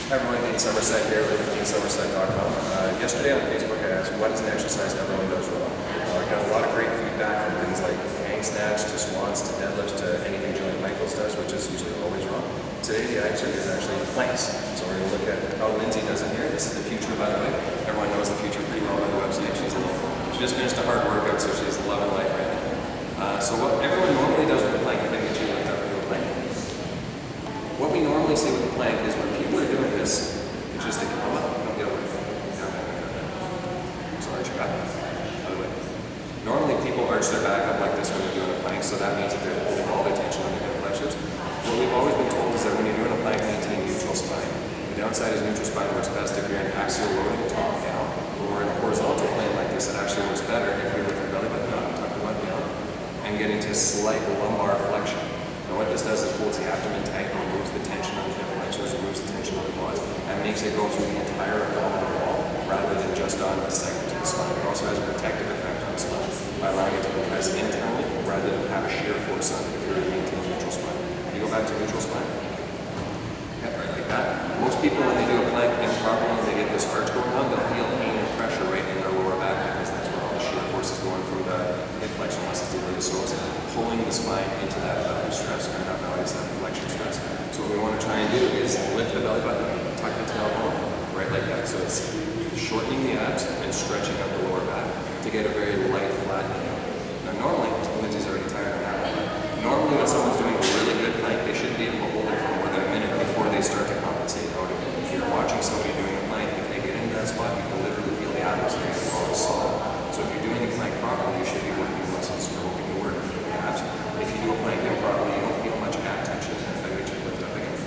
Hi everyone, Dean Somerset here with DeanSomerset.com. Yesterday on Facebook I asked, what is an exercise everyone does wrong? I got a lot of great feedback from things like hang snatch, to squats, to deadlifts, to anything Julian Michaels does, which is usually always wrong. Today the answer is actually planks. So we're going to look at how Lindsay does it here. This is the future, by the way. Everyone knows the future pretty well on the website. She just finished a hard workout, so she's loving life right now. So what everyone normally does with a plank, if they get you lift up into a plank, what we normally see with the plank is when people are doing this, it's just to come up, don't get away. Down, down, down, down. So arch your back. Other way. Normally people arch their back up like this when they're doing a plank, so that means that they're holding all their tension on the hip flexors. What we've always been told is that when you're doing a plank, maintain neutral spine. The downside is neutral spine works best if you're in axial loading, top down. When we're in a horizontal plane like this, it actually works better if we lift the belly button up, tuck the butt down, and get into slight lumbar flexion. And what this does is holds the abdomen tight and removes the tension on the hip flexors, removes the tension on the quads, and makes it go through the entire abdominal wall rather than just on the segment of the spine. It also has a protective effect on the spine by allowing it to compress internally rather than have a shear force on it if you're maintaining neutral spine. Can you go back to neutral spine? Yeah, right like that. Most people, when they do a plank improperly, when they get this arch going on, they'll feel pain and pressure right in their lower back because that's where all the shear force is going from the hip flexion muscles to the so it's pulling the spine into that belly stress, or not belly, it's that flexion stress. So what we want to try and do is lift the belly button, tuck the tailbone, right like that. So it's shortening the abs and stretching out the lower back to get a very light, flat knee. Now normally, Lindsay's already tired on that one, but normally when someone's doing a really good plank, they should be able to hold it for more than a minute before they start to compensate out of it. If you're watching somebody doing a plank, if they get into that spot, you can literally feel the abs and it's all solid. So if you're doing the plank properly, you should be working the muscles, you're hoping to work the abs. If you do a plank improperly, you don't feel much ab tension, and if I get you to lift up again.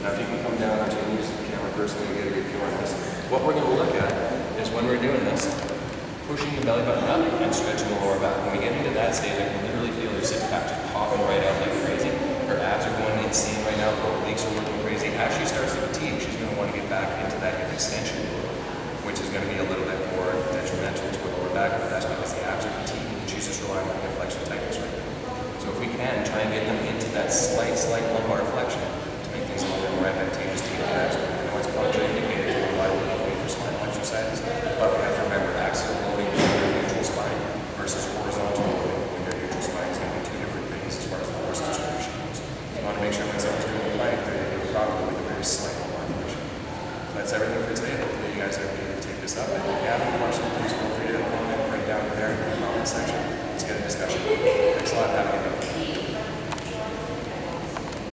Now if you can come down onto and use the camera personally to get a good view on this, what we're going to look at is when we're doing this, pushing the belly button up and stretching the lower back. When we get into that stage, I can literally feel your six pack just popping right out like crazy. Her abs are going insane right now, her obliques are working crazy. As she starts to fatigue, she's going to want to get back into that hip extension, which is going to be a little bit more detrimental to her lower back, but that's because the abs are fatigued and she's just relying on hip flexion tightness right now. So if we can, try and get them into that slight lumbar flexion to make things a little bit more advantageous to get the abs. I know it's contraindicated to a lot of people for spinal exercises, but we have to remember axial loading when you're neutral spine versus horizontal loading when you're neutral spine is going to be two different things as far as the force distribution goes. You want to make sure when someone's doing a plank, they're doing it properly with a very slight lumbar flexion. That's everything for today. Hopefully you guys are able to take this up. And if you have any questions, please feel free to comment right down there in the comment section. Let's get a discussion. Thanks a lot. Have a good day.